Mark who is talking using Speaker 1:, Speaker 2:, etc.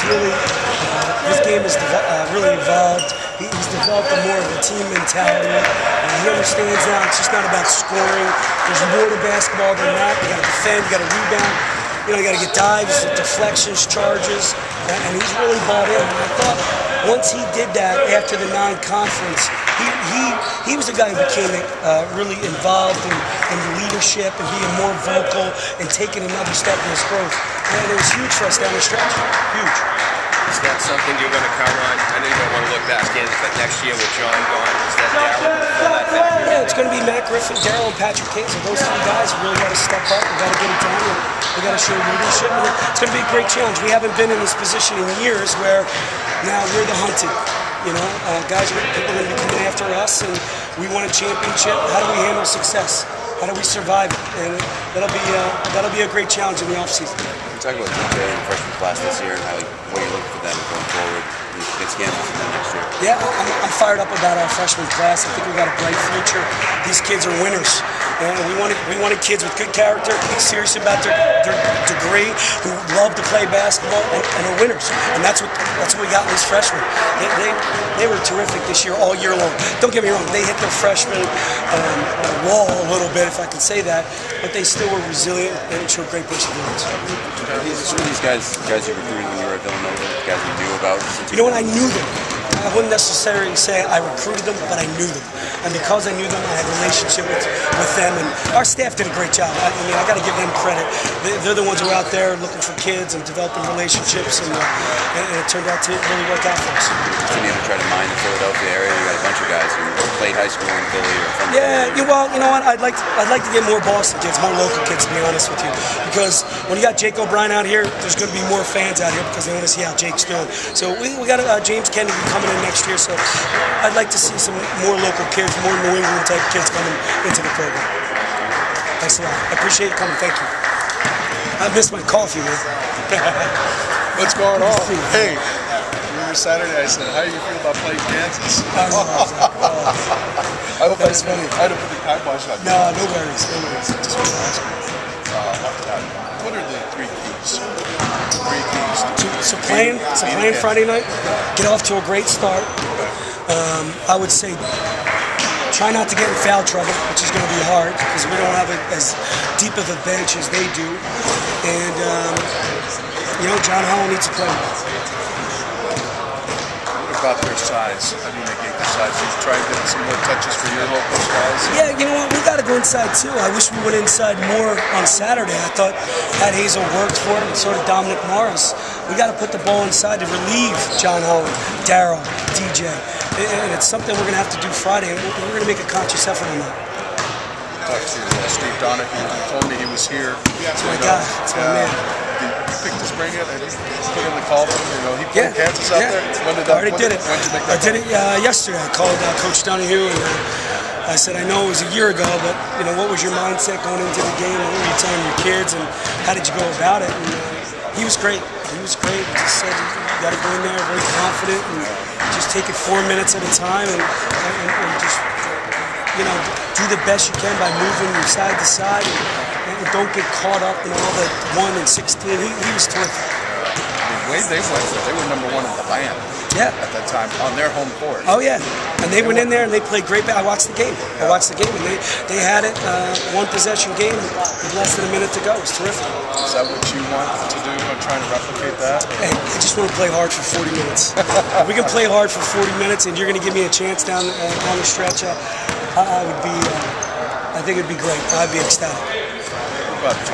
Speaker 1: his game has really evolved. He's developed more of a team mentality. He understands now it's just not about scoring. There's more to basketball than that. You got to defend, you got to rebound. You got to get dives, deflections, charges, and he's really bought in. And I thought once he did that after the non-conference, he was the guy who became really involved in leadership and being more vocal and taking another step in his growth. And it was huge for us down the stretch. Huge.
Speaker 2: Is that something you're going to count on? I know you don't want to look back in, but next year with John gone, is that Darryl?
Speaker 1: Yeah, it's going to be Matt Griffin, Darryl, and Patrick Kane. So those three guys really got to step up. We got to get it done. And we got to show leadership. And it's going to be a great challenge. We haven't been in this position in years where now we're the hunted. Guys, people are going to be coming after us, and we want a championship. How do we handle success? How do we survive it? And that'll be a great challenge in the offseason.
Speaker 3: Talk about DJ and the freshman class this year and what you're looking for them going forward against campus and then next year.
Speaker 1: Yeah, I'm fired up about our freshman class. I think we got a bright future. These kids are winners. And we wanted kids with good character, serious about their degree, who love to play basketball, and are winners. And that's what we got in these freshmen. They were terrific this year, all year long. Don't get me wrong, they hit their freshman wall a little bit, if I can say that, but they still were resilient and showed great perseverance.
Speaker 3: Some of these guys you recruited when you were at Villanova, guys you knew about?
Speaker 1: You know what, I knew them. I wouldn't necessarily say I recruited them, but I knew them. And because I knew them, I had a relationship with them. And our staff did a great job. I got to give them credit. They're the ones who are out there looking for kids and developing relationships, and it turned out to really work out for us.
Speaker 3: Continue to try to mine the Philadelphia area. You got a bunch of guys who played high school in Philly or from Philly.
Speaker 1: Well, you know what? I'd like to get more Boston kids, more local kids, to be honest with you. Because when you got Jake O'Brien out here, there's going to be more fans out here because they want to see how Jake's doing. So we got James Kennedy coming in next year. So I'd like to see some more local kids, more New England type kids coming into the program. Thanks a lot. I appreciate you coming. Thank you. I missed my coffee, man.
Speaker 4: What's going on? Hey, remember Saturday I said, how do you feel about playing Kansas?
Speaker 1: I
Speaker 4: hope that's funny. I had to put the kibosh on.
Speaker 1: No worries. No worries.
Speaker 4: I just want to ask you, what are the three keys?
Speaker 1: So playing Friday night, get off to a great start. I would say try not to get in foul trouble, which is going to be hard because we don't have as deep of a bench as they do. And, John Howell needs to play.
Speaker 4: What about their size? How do you negate their size? You try to get some more touches for your local guys?
Speaker 1: Yeah, you know what? We got to go inside too. I wish we went inside more on Saturday. I thought Pat Hazel worked for it, and so did Dominic Morris. We got to put the ball inside to relieve John Howell, Darryl, DJ. And it's something we're going to have to do Friday, and we're going to make a conscious effort on that.
Speaker 4: Talked to Steve Donahue. He told me he was here.
Speaker 1: That's my guy. That's my man.
Speaker 4: Did you pick this bring it? And he put in the call to him. He put Kansas out there. When did that?
Speaker 1: I already did it.
Speaker 4: When did you make that?
Speaker 1: I did it yesterday. I called Coach Donahue, and I said, I know it was a year ago, but what was your mindset going into the game? What were you telling your kids, and how did you go about it? And he was great. He was great. He just said you got to go in there very confident and just take it 4 minutes at a time, and just do the best you can by moving from side to side, and don't get caught up in all the 1 and 16. He was terrific.
Speaker 4: The way they went, they were #1 in the land.
Speaker 1: Yeah.
Speaker 4: At that time on their home court.
Speaker 1: Oh yeah, and they went in there and they played great. I watched the game. I watched the game, and they had it, one possession game with less than a minute to go. It was terrific.
Speaker 4: Is that what you want to do? Trying to replicate that?
Speaker 1: Hey, I just want to play hard for 40 minutes. If we can play hard for 40 minutes, and you're going to give me a chance down the stretch, I think it'd be great. I'd be ecstatic.
Speaker 4: What about you?